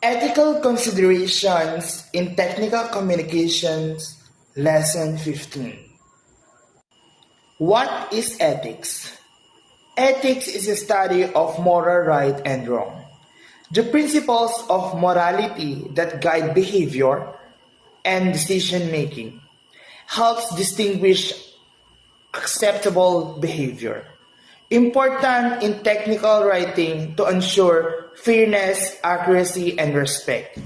Ethical considerations in technical communications, lesson 15. What is ethics? Ethics is a study of moral right and wrong. The principles of morality that guide behavior and decision making helps distinguish acceptable behavior. Important in technical writing to ensure fairness, accuracy, and respect.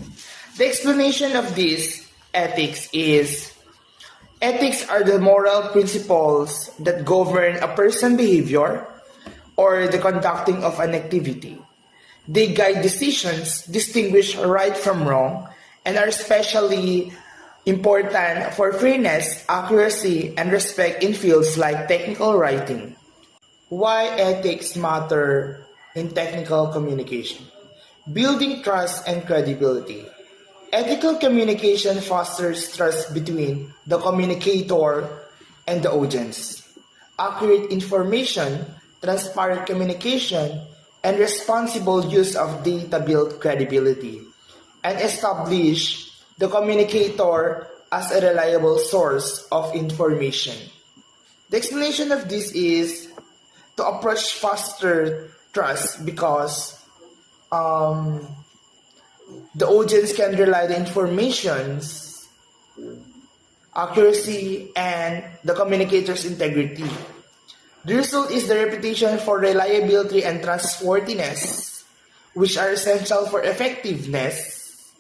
The explanation of this ethics is ethics are the moral principles that govern a person's behavior or the conducting of an activity. They guide decisions, distinguish right from wrong, and are especially important for fairness, accuracy, and respect in fields like technical writing. Why ethics matter in technical communication? Building trust and credibility. Ethical communication fosters trust between the communicator and the audience. Accurate information, transparent communication, and responsible use of data build credibility and establish the communicator as a reliable source of information. The explanation of this is to approach foster trust because the audience can rely the information's accuracy and the communicator's integrity. The result is the reputation for reliability and trustworthiness, which are essential for effectiveness,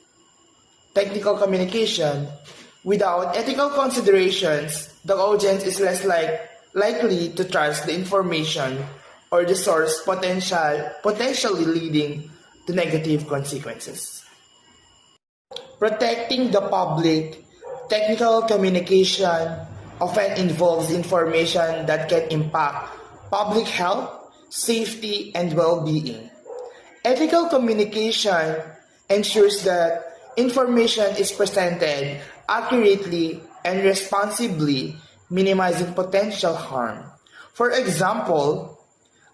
technical communication. Without ethical considerations, the audience is less likely to trust the information or the source potentially leading to negative consequences. Protecting the public, technical communication often involves information that can impact public health, safety, and well-being. Ethical communication ensures that information is presented accurately and responsibly, minimizing potential harm. For example,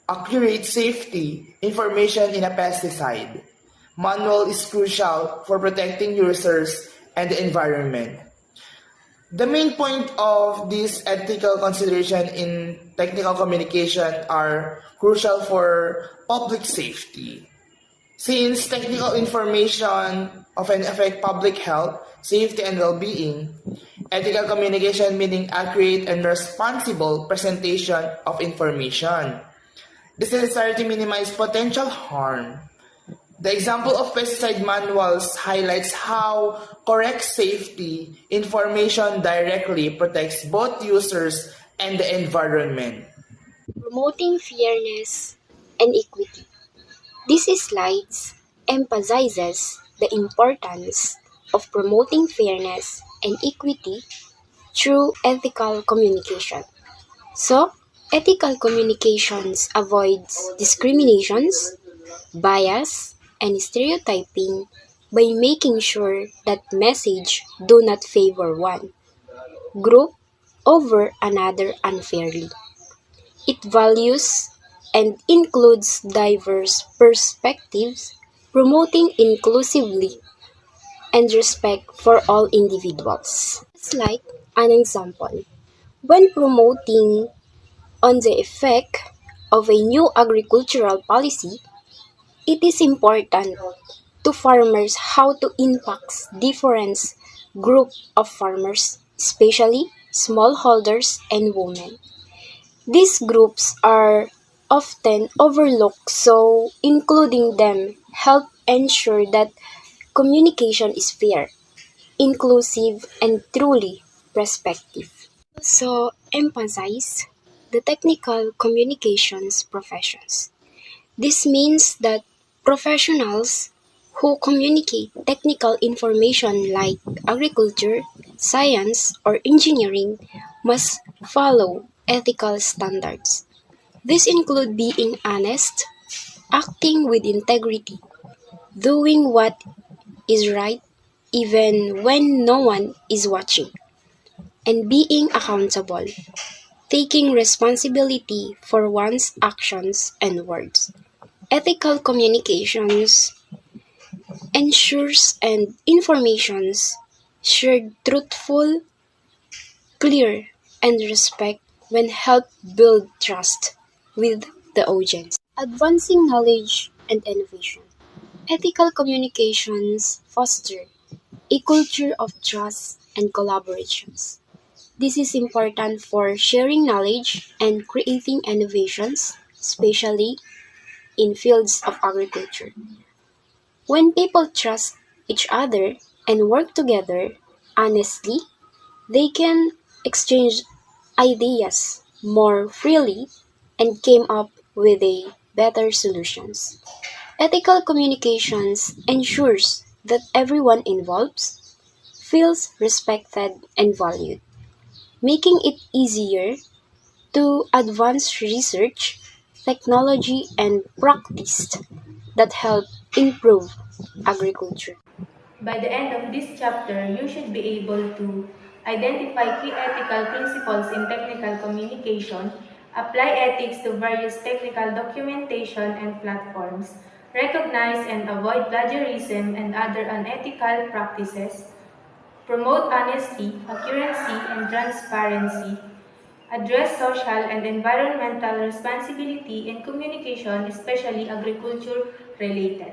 accurate safety information in a pesticide manual is crucial for protecting users and the environment. The main point of this ethical consideration in technical communication are crucial for public safety. Since technical information often affect public health, safety, and well-being, ethical communication meaning accurate and responsible presentation of information is necessary to minimize potential harm. The example of pesticide manuals highlights how correct safety information directly protects both users and the environment. Promoting fairness and equity. This slide emphasizes the importance of promoting fairness and equity through ethical communication. So, ethical communications avoids discriminations, bias, and stereotyping by making sure that message do not favor one group over another unfairly. It values and includes diverse perspectives, promoting inclusively and respect for all individuals. It's like an example. When promoting on the effect of a new agricultural policy, it is important to farmers how to impact different group of farmers, especially smallholders and women. These groups are often overlooked, so including them help ensure that communication is fair, inclusive, and truly respectful. So emphasize the technical communications professions. This means that professionals who communicate technical information like agriculture, science, or engineering must follow ethical standards. These include being honest, acting with integrity, doing what is right even when no one is watching, and being accountable, taking responsibility for one's actions and words. Ethical communications ensures and informations shared truthful, clear, and respect when help build trust with the audience. Advancing knowledge and innovation. Ethical communications foster a culture of trust and collaborations. This is important for sharing knowledge and creating innovations, especially in fields of agriculture. When people trust each other and work together honestly, they can exchange ideas more freely and came up with a better solutions. Ethical communications ensures that everyone involved feels respected and valued, making it easier to advance research, technology, and practice that help improve agriculture. By the end of this chapter, you should be able to identify key ethical principles in technical communication, apply ethics to various technical documentation and platforms, recognize and avoid plagiarism and other unethical practices, promote honesty, accuracy, and transparency, address social and environmental responsibility in communication, especially agriculture-related.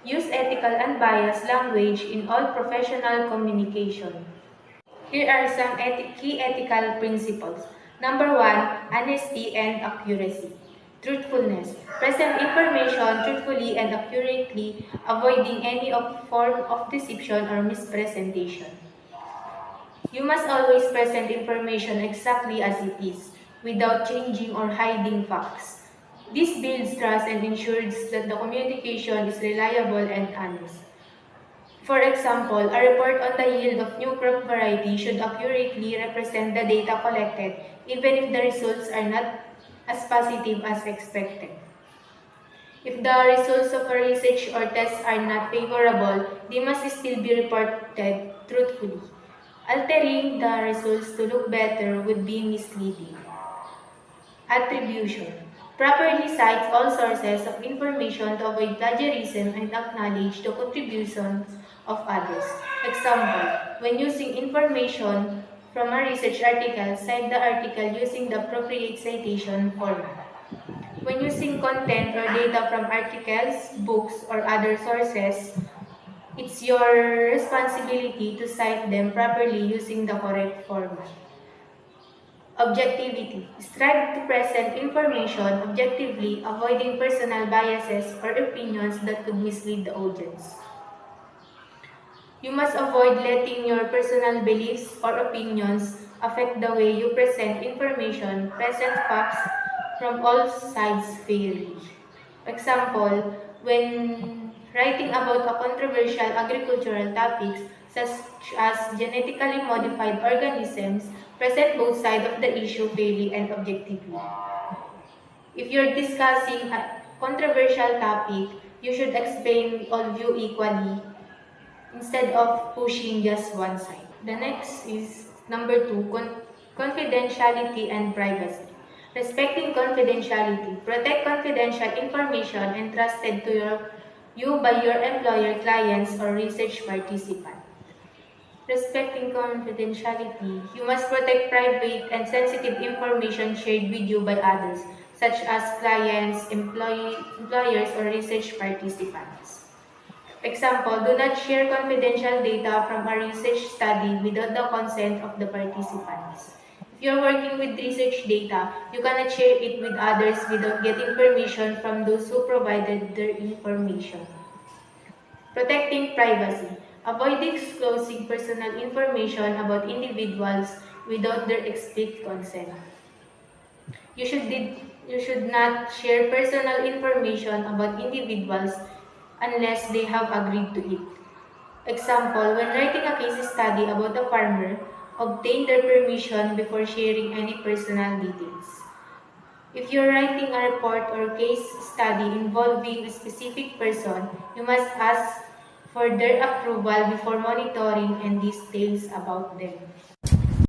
Use ethical and biased language in all professional communication. Here are some key ethical principles. Number 1, honesty and accuracy. Truthfulness. Present information truthfully and accurately, avoiding any form of deception or mispresentation. You must always present information exactly as it is, without changing or hiding facts. This builds trust and ensures that the communication is reliable and honest. For example, a report on the yield of new crop variety should accurately represent the data collected, even if the results are not as positive as expected. If the results of a research or test are not favorable, they must still be reported truthfully. Altering the results to look better would be misleading. Attribution. Properly cites all sources of information to avoid plagiarism and acknowledge the contributions of others. Example, when using information from a research article, cite the article using the appropriate citation format. When using content or data from articles, books, or other sources, it's your responsibility to cite them properly using the correct format. Objectivity. Strive to present information objectively, avoiding personal biases or opinions that could mislead the audience. You must avoid letting your personal beliefs or opinions affect the way you present information, present facts from all sides fairly. Example, when writing about a controversial agricultural topics such as genetically modified organisms, present both sides of the issue fairly and objectively. If you're discussing a controversial topic, you should explain all view equally instead of pushing just one side. The next is number 2, confidentiality and privacy. Respecting confidentiality. Protect confidential information entrusted to you by your employer, clients, or research participants. Respecting confidentiality, you must protect private and sensitive information shared with you by others, such as clients, employers, or research participants. Example, do not share confidential data from a research study without the consent of the participants. If you're working with research data, you cannot share it with others without getting permission from those who provided their information. Protecting privacy. Avoid disclosing personal information about individuals without their explicit consent. You should not share personal information about individuals unless they have agreed to it. Example, when writing a case study about a farmer, obtain their permission before sharing any personal details. If you're writing a report or case study involving a specific person, you must ask for their approval before monitoring and details about them.